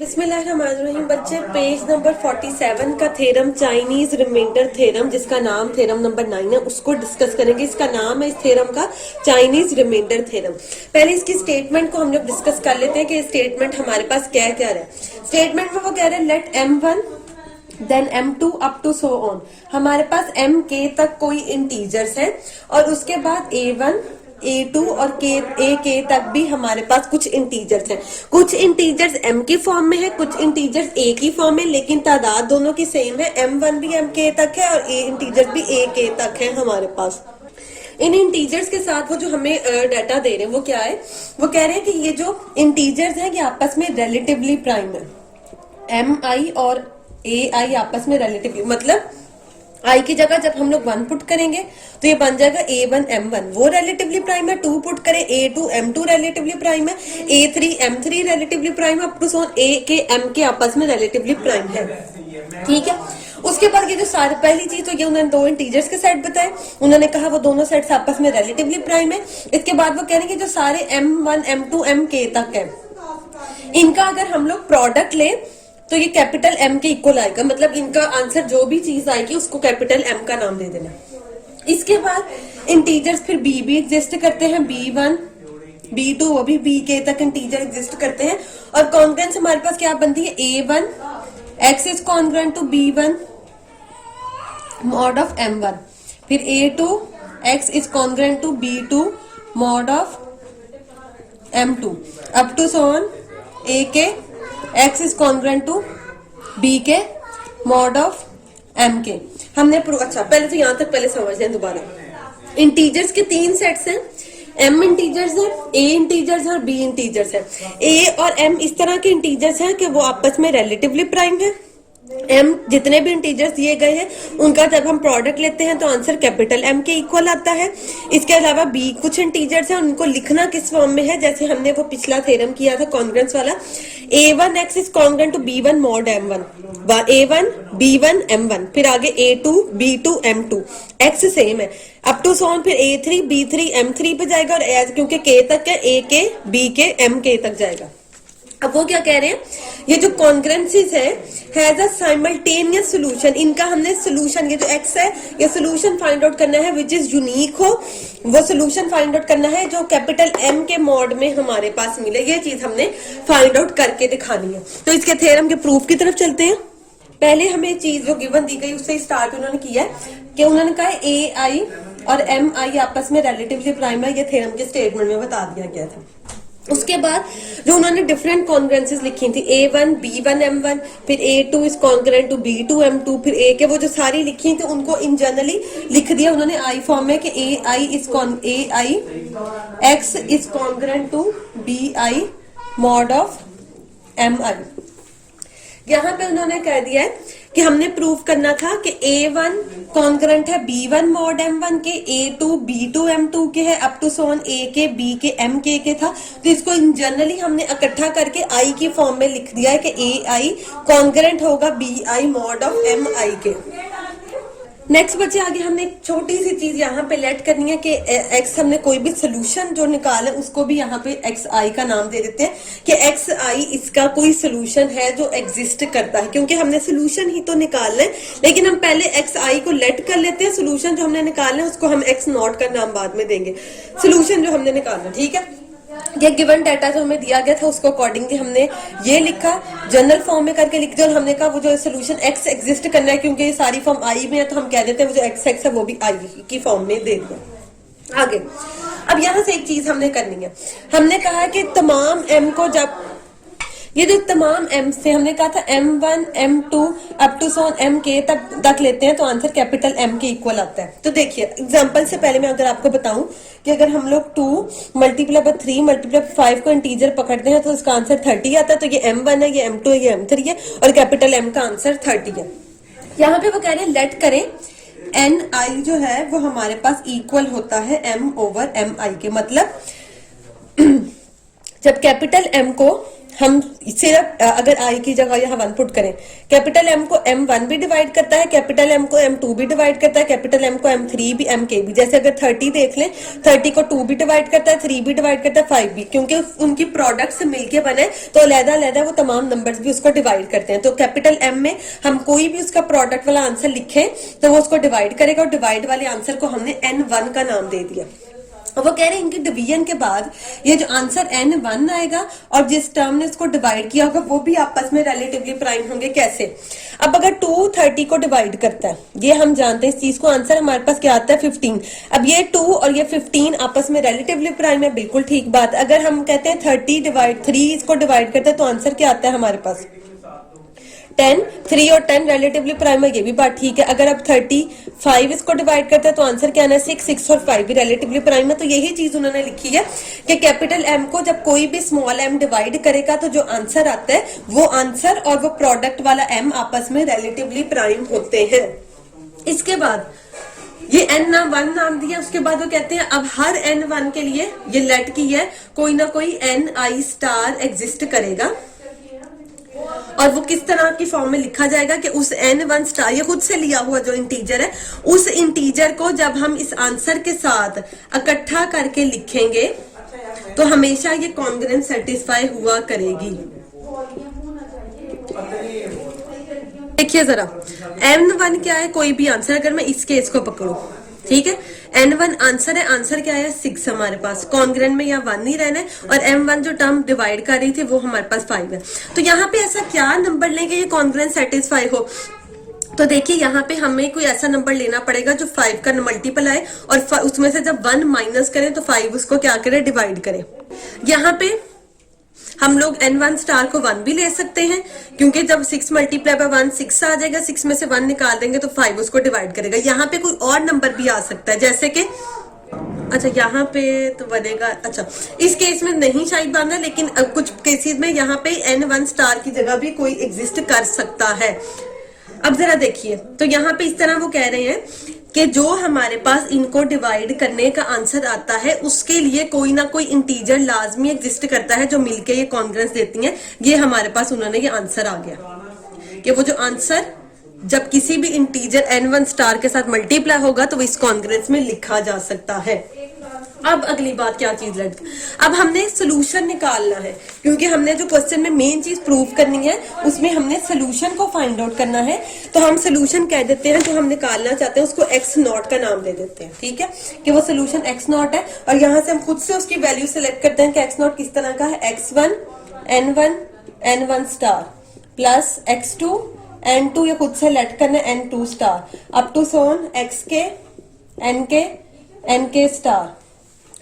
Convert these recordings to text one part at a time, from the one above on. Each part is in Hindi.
बिस्मिल्लाहिर्रहमानिर्रहीम बच्चे, पेज नंबर 47 का थ्योरम चाइनीज रिमाइंडर थ्योरम, जिसका नाम थ्योरम नंबर 9 है, उसको डिस्कस करेंगे। इसका नाम है इस थ्योरम का चाइनीज रिमाइंडर थ्योरम। पहले इसकी स्टेटमेंट को हम लोग डिस्कस कर लेते हैं कि स्टेटमेंट हमारे पास क्या क्या है। स्टेटमेंट में वो कह रहे हैं let M1 then M2 up to so on. हमारे पास MK तक कोई इंटीजर्स है और उसके बाद A1 A2 और AK तक भी हमारे पास कुछ इंटीजर्स हैं। कुछ इंटीजर्स M की फॉर्म में है, कुछ इंटीजर्स A की फॉर्म में, लेकिन तादाद दोनों की सेम है। M1 भी MK तक है और इंटीजर्स भी AK तक है हमारे पास। इन इंटीजर्स के साथ वो जो हमें डाटा दे रहे हैं वो क्या है, वो कह रहे हैं कि ये जो इंटीजर्स हैं ये आपस में रिलेटिवली प्राइम है। MI और AI आपस में रिलेटिवली, मतलब आई की जगह जब हम लोग 1 पुट करेंगे तो ये बन जाएगा A1 M1, वो रिलेटिवली प्राइम है। 2 पुट करें A2 M2 रिलेटिवली प्राइम है। A3 M3 रिलेटिवली प्राइम है। अप टू सो A के M के आपस में रिलेटिवली प्राइम है। ठीक है। उसके बाद ये जो सारी पहली चीज तो ये उन्होंने दो इंटीजर्स के सेट बताए, उन्होंने कहा वो दोनों सेट्स आपस में रिलेटिवली प्राइम है। इसके बाद वो कह रहे हैं कि जो सारे M1 M2 MK तक है, इनका अगर हम लोग प्रोडक्ट ले तो ये कैपिटल M के इक्वल आएगा। मतलब इनका आंसर जो भी चीज आएगी उसको कैपिटल M का नाम दे देना। इसके बाद इंटीजर्स फिर B भी एग्जिस्ट करते हैं, B1 B2 वो भी BK तक इंटीजर एग्जिस्ट करते हैं। और कॉन्ग्रेंस हमारे पास क्या बनती है, A1 X is congruent to B1 mod of M1, फिर A2 X is congruent to B2 mod of M2 up to so on AK X is congruent to B के मॉड ऑफ M के। हमने अच्छा पहले तो यहां तक पहले समझ लें दोबारा। इंटीजर्स के 3 सेट्स हैं, M इंटीजर्स है, A इंटीजर्स है और B इंटीजर्स है। A और M इस तरह के इंटीजर्स हैं कि वो आपस में रिलेटिवली प्राइम है। M जितने भी इंटीजर्स दिए गए हैं उनका जब हम प्रोडक्ट लेते हैं तो आंसर कैपिटल M के इक्वल आता है। इसके अलावा B कुछ इंटीजर्स हैं, उनको लिखना किस फॉर्म में है, जैसे हमने वो पिछला थ्योरम किया था कॉन्ग्रेंस वाला। A1 X is congruent to B1 mod M1, A1 B1 M1, फिर आगे A2 B2 M2, X same है। अप टू सो ऑन फिर A3 B3 M3 पे जाएगा और क्योंकि K तक है A के B के M के तक जाएगा। अब वो क्या कह रहे हैं, ये जो कॉन्ग्रेंसेस है हैज अ साइमल्टेनियस सोल्यूशन। इनका हमने सोल्यूशन, ये जो X है ये सोल्यूशन फाइंड आउट करना है विच इज यूनिक हो, वो सोल्यूशन फाइंड आउट करना है जो कैपिटल M के मॉड में हमारे पास मिले। ये चीज हमने फाइंड आउट करके दिखानी है। तो इसके थ्योरम के प्रूफ की तरफ चलते हैं। पहले हमें चीज जो गिवन दी गई उससे स्टार्ट उन्होंने किया है कि उन्होंने कहा AI और MI आपस में रिलेटिवली प्राइम है। ये थ्योरम के स्टेटमेंट में बता दिया गया था। उसके बाद जो उन्होंने डिफरेंट कॉन्ग्रेंसेस लिखी थी, A1 B1 M1, फिर A2 is congruent to B2 M2, फिर A के वो जो सारी लिखी थी उनको इन जनरली लिख दिया उन्होंने आई फॉर्म में कि AI X is congruent to BI mod of MI। यहाँ पे उन्होंने कह दिया है कि हमने प्रूफ करना था कि A1 कॉन्ग्रेंट है B1 मॉड M1 के, A2 B2 M2 के है, up to so on A के B के M के था। तो इसको इन जनरली हमने इकट्ठा करके I की फॉर्म में लिख दिया है कि AI कॉन्ग्रेंट होगा BI मॉड ऑफ MI के। नेक्स्ट बच्चे आगे हमने एक छोटी सी चीज यहाँ पे लेट करनी है कि X हमने कोई भी सोल्यूशन जो निकाला उसको भी यहाँ पे XI का नाम दे देते हैं कि XI इसका कोई सोल्यूशन है जो एग्जिस्ट करता है, क्योंकि हमने सोल्यूशन ही तो निकालना है। लेकिन हम पहले XI को लेट कर लेते हैं, सोल्यूशन जो हमने निकालना है उसको हम X0 का नाम बाद में देंगे, सोल्यूशन जो हमने निकालना। ठीक है। ये गिवन डाटा जो हमें दिया गया था उसको अकॉर्डिंगली हमने ये लिखा, जनरल फॉर्म में करके लिख दिया। और हमने कहा वो जो सोल्यूशन X एग्जिस्ट करना है, क्योंकि ये सारी फॉर्म I में है तो हम कह देते हैं वो जो XX है वो भी I की फॉर्म में दे दिया। आगे अब यहाँ से एक चीज हमने करनी है, हमने कहा कि तमाम M को जब ये जो तमाम M से हमने कहा था M1 M2 up to so MK तक लेते हैं तो आंसर कैपिटल M के इक्वल आता है। तो देखिए एग्जांपल से पहले मैं अगर आपको बताऊं कि अगर हम लोग 2 मल्टीप्लाई बाय 3 मल्टीप्लाई बाय 5 को इंटीजर पकड़ते हैं तो इसका आंसर 30 आता है। तो ये M1 है, ये M2 है, ये M3 है और कैपिटल M का आंसर 30 है। यहाँ पे वो कह रहे हैं लेट करें NI जो है वो हमारे पास इक्वल होता है M ओवर MI के। मतलब जब कैपिटल एम को हम सिर्फ अगर आई की जगह यहाँ 1 पुट करें, कैपिटल एम को M1 भी डिवाइड करता है, कैपिटल एम को M2 भी डिवाइड करता है, कैपिटल एम को M3 भी, MK भी। जैसे अगर 30 देख लें, 30 को 2 भी डिवाइड करता है, 3 भी डिवाइड करता है, 5 भी, क्योंकि उनकी प्रोडक्ट से मिलके बने तो अलग अलग वो तमाम नंबर्स भी उसको डिवाइड करते हैं। तो कैपिटल एम में हम कोई भी उसका प्रोडक्ट वाला आंसर लिखें तो वो उसको डिवाइड करेगा, और डिवाइड वाले आंसर को हमने N1 का नाम दे दिया। अब वो कह रहे हैं इनकी डिवीजन के बाद ये जो आंसर N1 आएगा और जिस टर्म ने इसको डिवाइड किया होगा वो भी आपस में रिलेटिवली प्राइम होंगे। कैसे? अब अगर 2 30 को डिवाइड करता है, ये हम जानते हैं इस चीज को, आंसर हमारे पास क्या आता है 15। अब ये 2 और ये 15 आपस में रिलेटिवली प्राइम है, बिल्कुल ठीक बात। अगर हम कहते हैं 30 डिवाइड 3 इसको डिवाइड करता है तो आंसर क्या आता है हमारे पास 10। 3 और 10 रिलेटिवली प्राइम है, ये भी बात ठीक है। अगर अब 35 इसको डिवाइड करते हैं तो आंसर क्या आना है 6। 6 और 5 भी रिलेटिवली प्राइम है। तो यही चीज उन्होंने लिखी है कि कैपिटल एम को जब कोई भी स्मॉल एम डिवाइड करेगा तो जो आंसर आता है वो आंसर और वो प्रोडक्ट वाला एम आपस में रिलेटिवली प्राइम होते हैं। इसके बाद ये N1 नाम दिया, उसके बाद वो कहते हैं अब हर N1 के लिए ये लेट की है कोई ना कोई Ni स्टार एग्जिस्ट करेगा, और वो किस तरह की फॉर्म में लिखा जाएगा कि उस N1 स्टार, ये खुद से लिया हुआ जो इंटीजर है, उस इंटीजर को जब हम इस आंसर के साथ इकट्ठा करके लिखेंगे तो हमेशा ये कॉन्ग्रुएंस सेटिस्फाई हुआ करेगी। देखिए जरा N1 क्या है, कोई भी आंसर, अगर मैं इस केस को पकड़ू, ठीक है, N1 आंसर है, आंसर क्या है 6 हमारे पास, कॉन्ग्रुएंट में यहाँ 1 नहीं रहना है, और M1 जो टर्म डिवाइड कर रही थी वो हमारे पास 5 है। तो यहाँ पे ऐसा क्या नंबर लेंगे ये कॉन्ग्रुएंट सेटिस्फाई हो? तो देखिए यहाँ पे हमें कोई ऐसा नंबर लेना पड़ेगा जो 5 का मल्टीपल आए और उसमें से जब 1 माइनस करें तो 5 उसको क्या करें डिवाइड करें। यहाँ पे हम लोग N1 स्टार को 1 भी ले सकते हैं, क्योंकि जब 6 मल्टीप्लाई बाय 1 6 आ जाएगा, 6 में से 1 निकाल देंगे तो 5 उसको डिवाइड करेगा। यहाँ पे कोई और नंबर भी आ सकता है, जैसे कि अच्छा यहाँ पे तो बनेगा, अच्छा इस केस में नहीं शायद बनना, लेकिन कुछ केसेस में यहाँ पे N1 स्टार की जगह भी कोई एग्जिस्ट कर सकता है। अब जरा देखिए, तो यहाँ पे इस तरह वो कह रहे हैं कि जो हमारे पास इनको डिवाइड करने का आंसर आता है उसके लिए कोई ना कोई इंटीजर लाजमी एग्जिस्ट करता है जो मिलके ये कॉन्ग्रुएंस देती हैं। ये हमारे पास उन्होंने ये आंसर आ गया कि वो जो आंसर जब किसी भी इंटीजर N1 स्टार के साथ मल्टीप्लाई होगा तो वो इस कॉन्ग्रुएंस में लिखा जा सकता है। अब अगली बात क्या चीज लड़की, अब हमने सोल्यूशन निकालना है, क्योंकि हमने जो क्वेश्चन में मेन चीज प्रूव करनी है उसमें हमने सोल्यूशन को फाइंड आउट करना है। तो हम सोल्यूशन कह देते हैं, जो हम निकालना चाहते हैं उसको x0 का नाम दे देते हैं, ठीक है, कि वो सोल्यूशन x0 है, और यहाँ से हम खुद से उसकी वैल्यू सेलेक्ट करते हैं कि x0 किस तरह का है, x1 N1 N1 star plus x2 N2, ये खुद से लेट करना है N2 star up to so on xk nk nk star,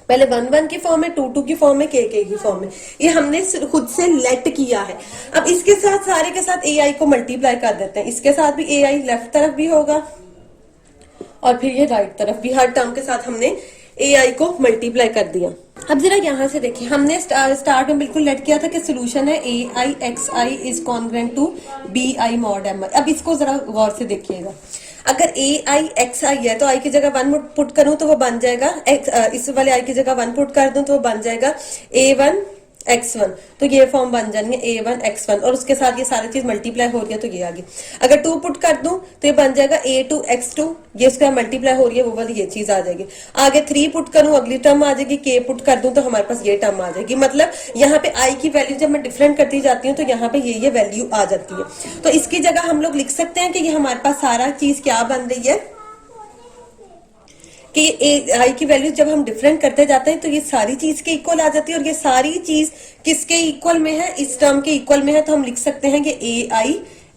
पहले 1 1 की फॉर्म में, 2 2 की फॉर्म में, k k की फॉर्म में, ये हमने खुद से लेट किया है। अब इसके साथ सारे के साथ ai को मल्टीप्लाई कर देते हैं, इसके साथ भी ai लेफ्ट तरफ भी होगा और फिर ये राइट तरफ भी, हर टर्म के साथ हमने ai को मल्टीप्लाई कर दिया। अब जरा यहाँ से देखिए, हमने स्टार्ट में बिल्कुल लेट किया था कि सोल्यूशन है ai xi is congruent to bi mod mi। अब इसको जरा गौर से देखिएगा, अगर ai xi है तो i की जगह 1 पुट करूं तो वो बन जाएगा इस वाले i की जगह 1 पुट कर दूं तो वो बन जाएगा a1 x1, तो ये फॉर्म बन जानी है a1 x1, और उसके साथ ये सारी चीज मल्टीप्लाई हो रही है तो ये आ गई। अगर 2 पुट कर दूं तो ये बन जाएगा a2 x2, ये उसका मल्टीप्लाई हो रही है वो वाली ये चीज आ जाएगी। आगे 3 पुट करूं अगली टर्म आ जाएगी, k पुट कर दूं तो हमारे पास ये टर्म आ जाएगी। मतलब यहाँ पे i की वैल्यू जब मैं डिफरेंट करती जाती हूँ तो यहाँ पे ये वैल्यू आ जाती है। तो इसकी जगह हम लोग लिख सकते हैं कि ये हमारे पास सारा चीज क्या बन रही है कि आई की वैल्यू जब हम डिफरेंट करते जाते हैं तो ये सारी चीज के इक्वल आ जाती है, और ये सारी चीज किसके इक्वल में है, इस टर्म के इक्वल में है। तो हम लिख सकते हैं कि ai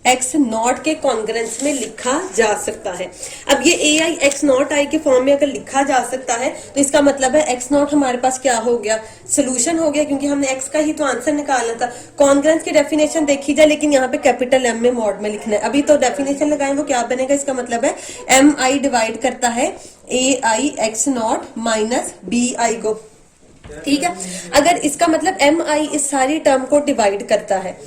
x0 के कॉन्ग्रुएंस में लिखा जा सकता है। अब ये ai x0 i के फॉर्म में अगर लिखा जा सकता है तो इसका मतलब है x0 हमारे पास क्या हो गया, सोल्यूशन हो गया, क्योंकि हमने x का ही तो आंसर निकालना था। कॉन्ग्रुएंस की डेफिनेशन देखी जाए, लेकिन यहाँ पे कैपिटल M में मॉड में लिखना है। अभी तो डेफिनेशन लगाएं, वो क्या बनेगा, इसका मतलब है mi डिवाइड करता है ai x0 माइनस bi को। ठीक है। अगर इसका मतलब एम आई इस सारी टर्म को डिवाइड करता है,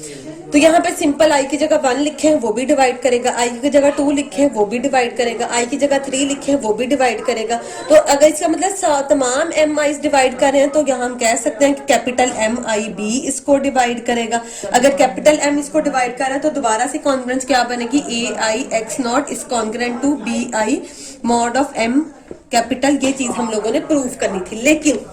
तो यहाँ पे सिंपल आई की जगह 1 लिखे हैं वो भी डिवाइड करेगा, आई की जगह 2 लिखे हैं वो भी डिवाइड करेगा, आई की जगह 3 लिखे हैं वो भी डिवाइड करेगा। तो अगर इसका मतलब तमाम एम आई डिवाइड कर रहे हैं, तो यहाँ हम कह सकते हैं कि कैपिटल एम आई भी इसको डिवाइड करेगा। अगर कैपिटल एम इसको डिवाइड कर रहा है तो दोबारा से कॉन्ग्रुएंस क्या बनेगी, A I X not is congruent to B I mod of M capital. ये चीज हम लोगों ने प्रूव करनी थी, लेकिन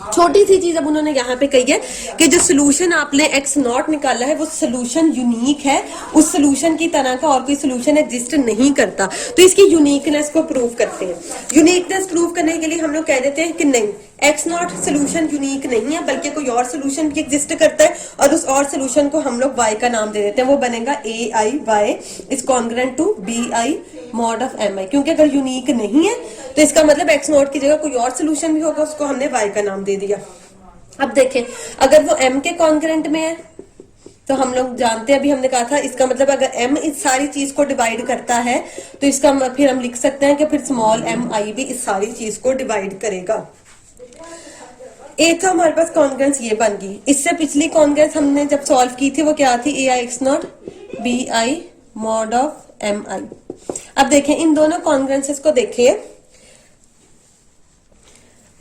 छोटी सी चीज अब उन्होंने यहाँ पे कही है कि जो सोल्यूशन आपने एक्स नॉट निकाला है वो सोल्यूशन यूनिक है, उस सोल्यूशन की तरह का और कोई सोल्यूशन एग्जिस्ट नहीं करता। तो इसकी यूनिकनेस को प्रूव करते हैं। यूनिकनेस प्रूव करने के लिए हम लोग कह देते हैं कि नहीं, एक्स नॉट सोल्यूशन यूनिक नहीं है, बल्कि कोई और सोल्यूशन भी एग्जिस्ट करता है, और उस और सोल्यूशन को हम लोग वाई का नाम दे देते हैं। वो बनेगा A I Y is congruent to B I mod of M I. क्योंकि अगर यूनिक नहीं है तो इसका मतलब एक्स नॉट की जगह कोई और सोल्यूशन भी होगा, उसको हमने वाई का नाम दे दिया। अब देखें, अगर वो m के कॉन्ग्रुएंट में है तो हम लोग जानते हैं, अभी हमने कहा था, इसका मतलब अगर m इस सारी चीज को डिवाइड करता है तो इसका फिर हम लिख सकते हैं कि फिर स्मॉल एम आई भी इस सारी चीज को डिवाइड करेगा। एक तो हमारे पास कॉन्ग्रुएंस ये बन गई। इससे पिछली कॉन्ग्रुएंस हमने जब सॉल्व की थी वो क्या थी, A I X not B I mod of M I. अब देखें इन दोनों कॉन्ग्रुएंसेस को देखिए,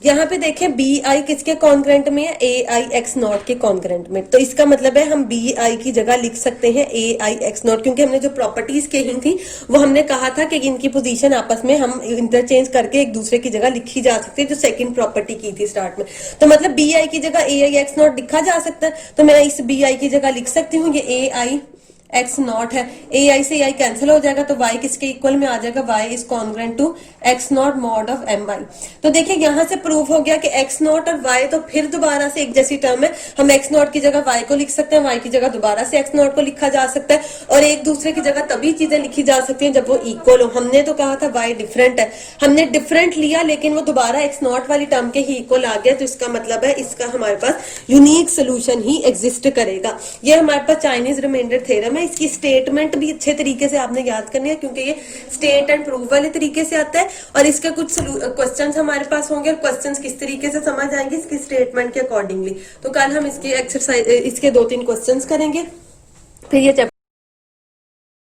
यहाँ पे देखें बी आई किसके कॉन्ग्रुएंट में है, ए आई एक्स नॉट के कॉन्ग्रुएंट में। तो इसका मतलब है हम बी आई की जगह लिख सकते हैं ए आई एक्स नॉट, क्योंकि हमने जो प्रॉपर्टीज कही थी वो हमने कहा था कि इनकी पोजीशन आपस में हम इंटरचेंज करके एक दूसरे की जगह लिखी जा सकती है, जो सेकंड प्रॉपर्टी की थी स्टार्ट में। तो मतलब बी आई की जगह ए आई एक्स नॉट लिखा जा सकता है, तो मैं इस बी आई की जगह लिख सकती हूँ ये ए आई एक्स नॉट है, ए आई से आई कैंसिल हो जाएगा, तो वाई किसके इक्वल में आ जाएगा, Y is congruent to X not mod of M I. तो देखिए यहां से प्रूव हो गया कि एक्स नॉट और वाई तो फिर दोबारा से एक जैसी टर्म है। हम एक्स नॉट की जगह वाई को लिख सकते हैं, वाई की जगह दोबारा से एक्स नॉट को लिखा जा सकता है, और एक दूसरे की जगह तभी चीजें लिखी जा सकती हैं जब वो इक्वल हो। हमने तो कहा था वाई डिफरेंट है, हमने डिफरेंट लिया लेकिन वो दोबारा एक्स नॉट वाली टर्म के ही इक्वल आ गया, तो इसका मतलब है इसका हमारे पास यूनिक सोल्यूशन ही एग्जिस्ट करेगा। ये हमारे पास चाइनीज रिमाइंडर थ्योरम है। इसकी स्टेटमेंट भी अच्छे तरीके से आपने याद करनी है, क्योंकि ये स्टेट एंड प्रूव वाले तरीके से आता है, और इसके कुछ क्वेश्चंस हमारे पास होंगे, और क्वेश्चंस किस तरीके से समझ आएंगे इसकी स्टेटमेंट के अकॉर्डिंगली। तो कल हम इसकी एक्सरसाइज, इसके 2-3 क्वेश्चंस करेंगे, फिर ये